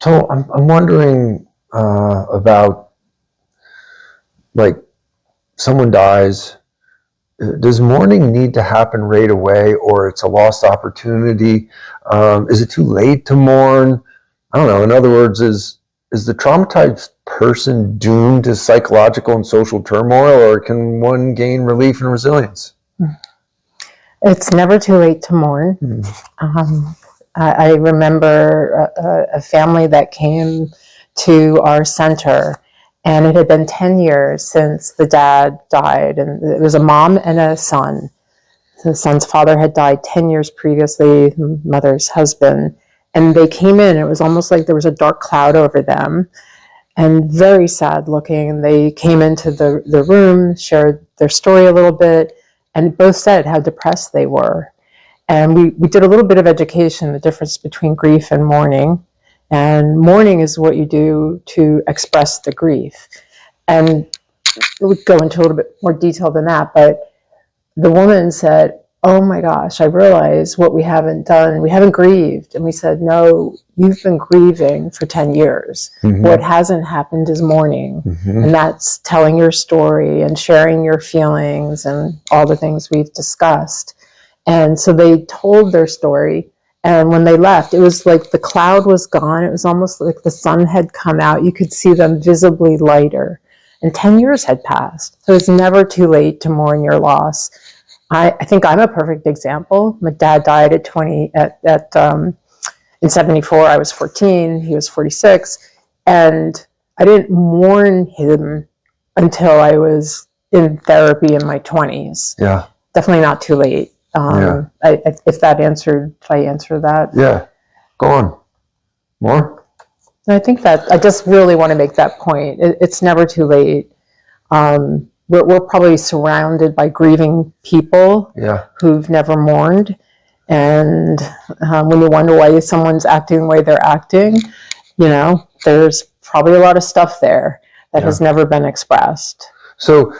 So I'm wondering about, like, someone dies. Does mourning need to happen right away, or it's a lost opportunity? Is it too late to mourn? I don't know. In other words, is the traumatized person doomed to psychological and social turmoil, or can one gain relief and resilience? It's never too late to mourn. I remember a family that came to our center, and it had been 10 years since the dad died, and it was a mom and a son. The son's father had died 10 years previously, the mother's husband, and they came in. It was almost like there was a dark cloud over them, and very sad looking. They came into the room, shared their story a little bit, and both said how depressed they were. And we did a little bit of education, the difference between grief and mourning. And mourning is what you do to express the grief. And we go into a little bit more detail than that, but the woman said, "Oh my gosh, I realize what we haven't done. We haven't grieved." And we said, "No, you've been grieving for 10 years. Mm-hmm. What hasn't happened is mourning." Mm-hmm. And that's telling your story and sharing your feelings and all the things we've discussed. And so they told their story. And when they left, it was like the cloud was gone. It was almost like the sun had come out. You could see them visibly lighter. And 10 years had passed. So it's never too late to mourn your loss. I think I'm a perfect example. My dad died at 20, in 74. I was 14. He was 46. And I didn't mourn him until I was in therapy in my 20s. Yeah. Definitely not too late. If I answer that. Yeah. Go on. More? I think that I just really want to make that point. It's never too late. We're probably surrounded by grieving people who've never mourned. And when you wonder why someone's acting the way they're acting, there's probably a lot of stuff there that has never been expressed. So,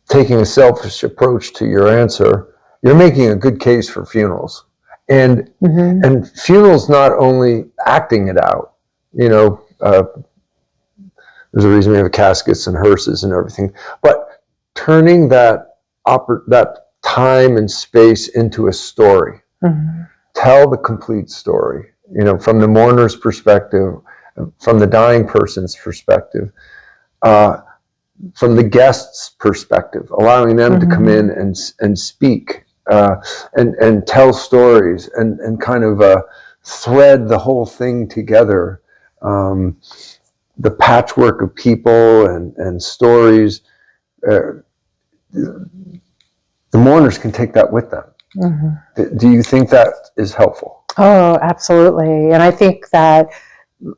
taking a selfish approach to your answer, you're making a good case for funerals. And and funerals not only acting it out, there's a reason we have caskets and hearses and everything, but turning that time and space into a story. Mm-hmm. Tell the complete story, from the mourner's perspective, from the dying person's perspective, from the guest's perspective, allowing them to come in and speak and tell stories and kind of thread the whole thing together. The patchwork of people and stories, the mourners can take that with them. Mm-hmm. Do you think that is helpful? Oh, absolutely. And I think that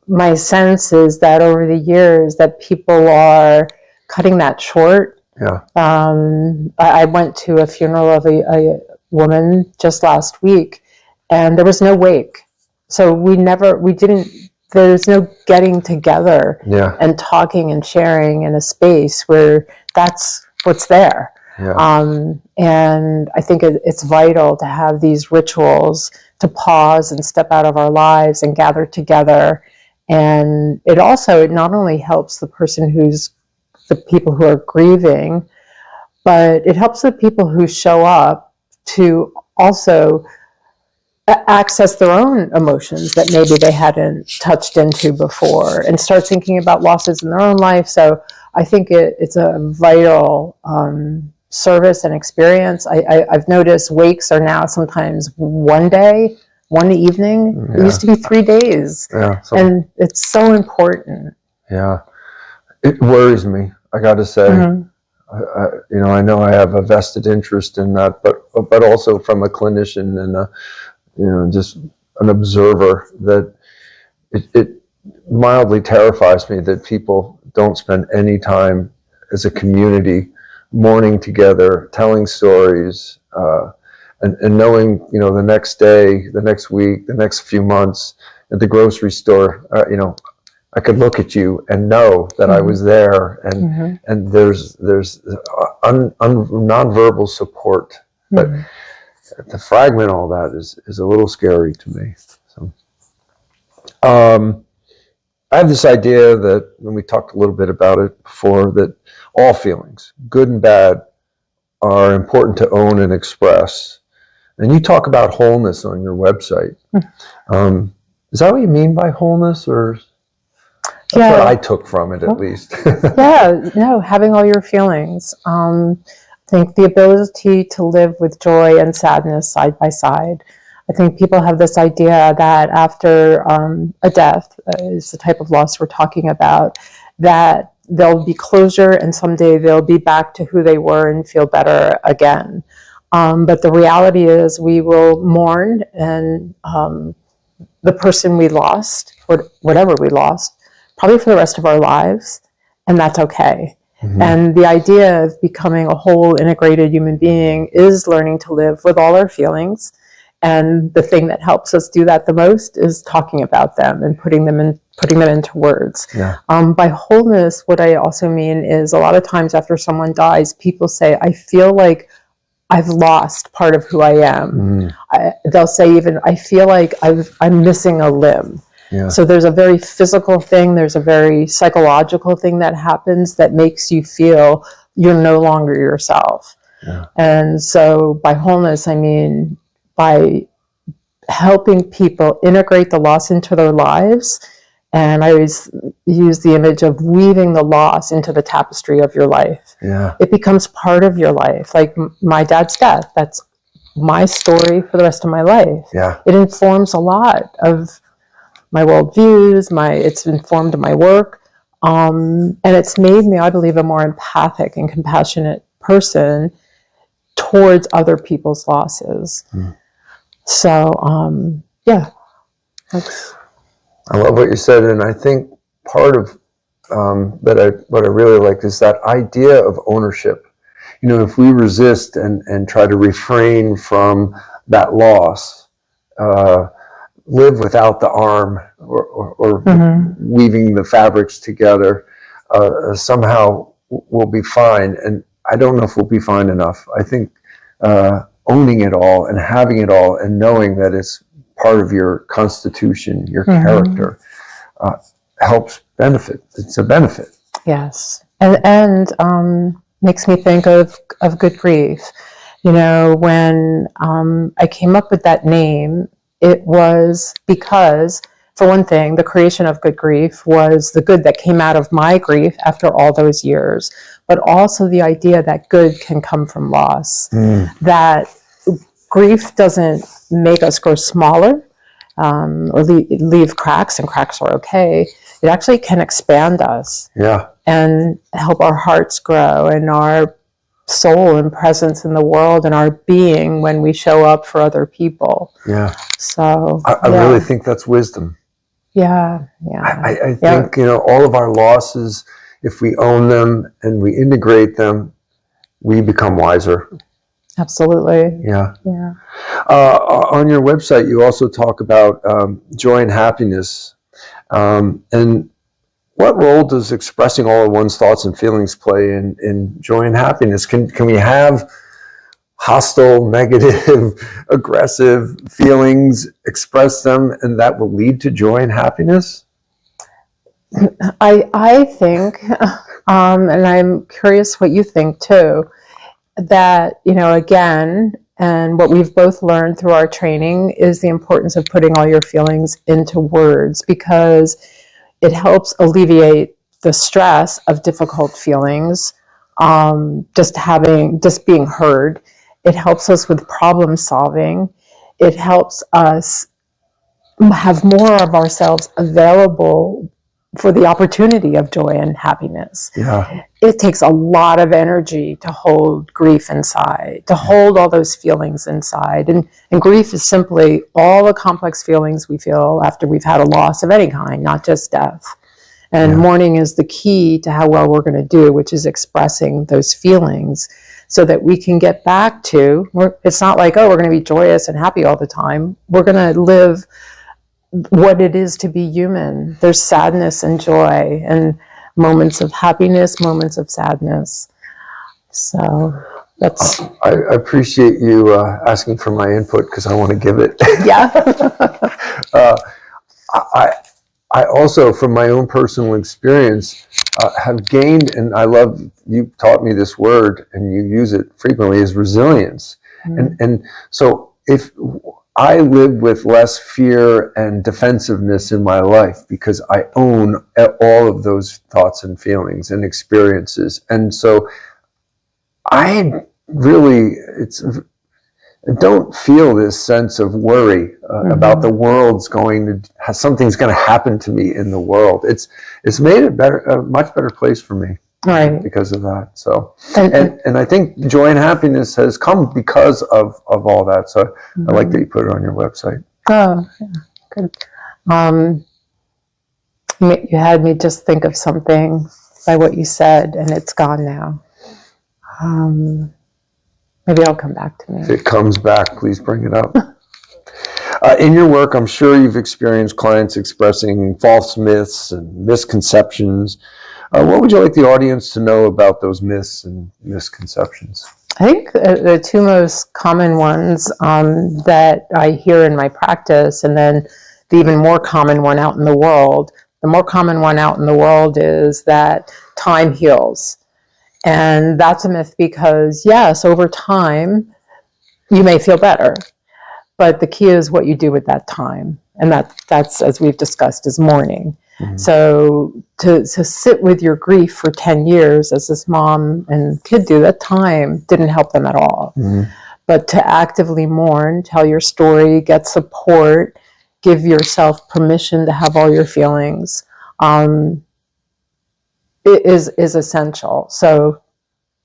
my sense is that over the years that people are cutting that short. Yeah. I went to a funeral of a woman just last week, and there was no wake. So there's no getting together and talking and sharing in a space where that's what's there. Yeah. And I think it's vital to have these rituals to pause and step out of our lives and gather together. And it not only helps the people who are grieving, but it helps the people who show up to also access their own emotions that maybe they hadn't touched into before and start thinking about losses in their own life. So I think it's a vital service and experience. I've noticed wakes are now sometimes one evening. Yeah. It used to be 3 days. Yeah, and it's so important. Yeah. It worries me, I got to say. Mm-hmm. I know I have a vested interest in that, but also from a clinician and just an observer, that it mildly terrifies me that people don't spend any time as a community, mourning together, telling stories, and knowing, the next day, the next week, the next few months at the grocery store, I could look at you and know that I was there, and there's nonverbal support. But to fragment all that is a little scary to me. So, I have this idea that, when we talked a little bit about it before, that all feelings, good and bad, are important to own and express. And you talk about wholeness on your website. Is that what you mean by wholeness, or? That's what I took from it, at least. Having all your feelings. I think the ability to live with joy and sadness side by side. I think people have this idea that after a death, is the type of loss we're talking about, that there'll be closure and someday they'll be back to who they were and feel better again. But the reality is we will mourn and the person we lost, or whatever we lost, probably for the rest of our lives, and that's okay. And the idea of becoming a whole integrated human being is learning to live with all our feelings. And the thing that helps us do that the most is talking about them and putting them into words. By wholeness, what I also mean is, a lot of times after someone dies, people say, I feel like I've lost part of who I am. They'll say even, I feel like I'm missing a limb. So there's a very physical thing, there's a very psychological thing that happens that makes you feel you're no longer yourself. And so by wholeness, I mean by helping people integrate the loss into their lives. And I always use the image of weaving the loss into the tapestry of your life. It becomes part of your life. Like my dad's death, that's my story for the rest of my life. It informs a lot of my worldviews, it's informed my work, and it's made me, I believe, a more empathic and compassionate person towards other people's losses. So, I love what you said, and I think part of what I really like is that idea of ownership. If we resist and try to refrain from that loss, live without the arm or weaving the fabrics together, somehow we'll be fine. And I don't know if we'll be fine enough. I think owning it all and having it all and knowing that it's part of your constitution, your character, helps benefit. It's a benefit. Yes. And makes me think of Good Grieve. When I came up with that name, it was because, for one thing, the creation of Good Grief was the good that came out of my grief after all those years, but also the idea that good can come from loss, that grief doesn't make us grow smaller or leave cracks, and cracks are okay. It actually can expand us and help our hearts grow and our soul and presence in the world and our being when we show up for other people. So I really think that's wisdom. I think all of our losses, if we own them and we integrate them, we become wiser. Absolutely. On your website, you also talk about joy and happiness, and what role does expressing all of one's thoughts and feelings play in joy and happiness? Can we have hostile, negative, aggressive feelings, express them, and that will lead to joy and happiness? I think, and I'm curious what you think too, that, again, and what we've both learned through our training is the importance of putting all your feelings into words, because it helps alleviate the stress of difficult feelings, just being heard. It helps us with problem solving. It helps us have more of ourselves available for the opportunity of joy and happiness. It takes a lot of energy to hold grief inside, to hold all those feelings inside. And grief is simply all the complex feelings we feel after we've had a loss of any kind, not just death. And mourning is the key to how well we're going to do, which is expressing those feelings so that we can get back to, it's not like, oh, we're going to be joyous and happy all the time. We're going to live what it is to be human. There's sadness and joy and moments of happiness, moments of sadness. So that's... I appreciate you asking for my input because I want to give it. Yeah. I also, from my own personal experience, have gained, and I love, you taught me this word and you use it frequently, is resilience. And so if I live with less fear and defensiveness in my life because I own all of those thoughts and feelings and experiences. And so I really, I don't feel this sense of worry about the world's something's going to happen to me in the world. It's made it a much better place for me, right? Because of that. So, and I think joy and happiness has come because of all that. So I like that you put it on your website. Oh, yeah, good. You had me just think of something by what you said, and it's gone now. Maybe I'll come back to me. If it comes back, please bring it up. In your work, I'm sure you've experienced clients expressing false myths and misconceptions. What would you like the audience to know about those myths and misconceptions? I think the two most common ones that I hear in my practice, and then the even more common one out in the world, the more common one out in the world is that time heals. And that's a myth because, yes, over time, you may feel better. But the key is what you do with that time. And that's, as we've discussed, is mourning. Mm-hmm. So to sit with your grief for 10 years, as this mom and kid do, that time didn't help them at all. Mm-hmm. But to actively mourn, tell your story, get support, give yourself permission to have all your feelings, it is essential. So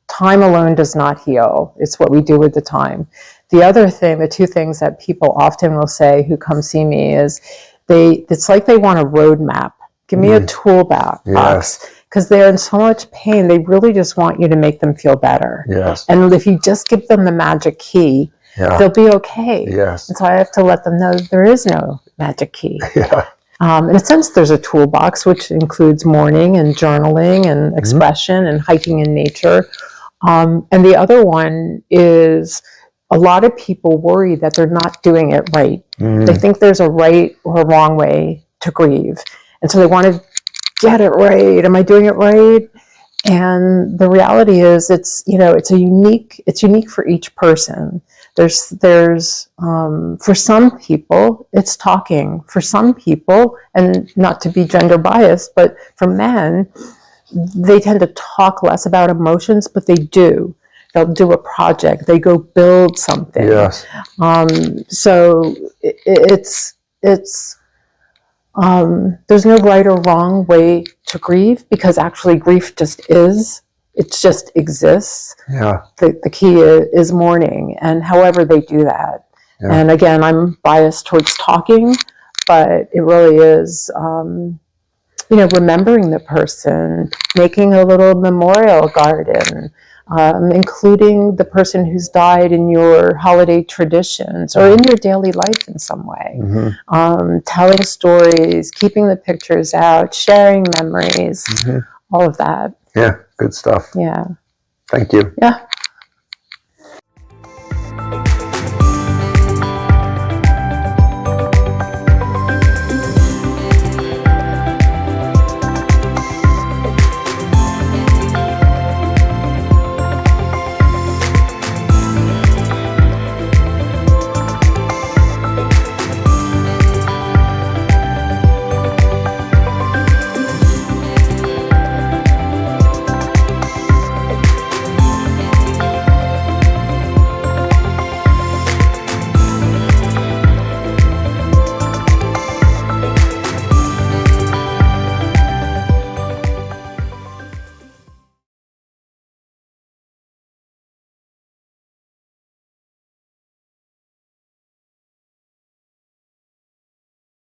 time alone does not heal. It's what we do with the time. The other thing, the two things that people often will say who come see me is it's like they want a roadmap. Give me a toolbox. Yes. Because they're in so much pain, they really just want you to make them feel better. Yes. And if you just give them the magic key, they'll be okay. Yes. And so I have to let them know that there is no magic key. Yeah. In a sense, there's a toolbox, which includes mourning and journaling and expression and hiking in nature. And the other one is a lot of people worry that they're not doing it right. They think there's a right or a wrong way to grieve. And so they want to get it right. Am I doing it right? And the reality is it's unique for each person. There's for some people, it's talking. For some people, and not to be gender biased, but for men, they tend to talk less about emotions, but they do. They'll do a project. They go build something. Yes. So it's there's no right or wrong way to grieve because actually grief just is. It just exists. Yeah. The key is mourning, and however they do that. Yeah. And again, I'm biased towards talking, but it really is, remembering the person, making a little memorial garden, including the person who's died in your holiday traditions or in your daily life in some way. Telling stories, keeping the pictures out, sharing memories, all of that. Yeah, good stuff. Yeah. Thank you. Yeah.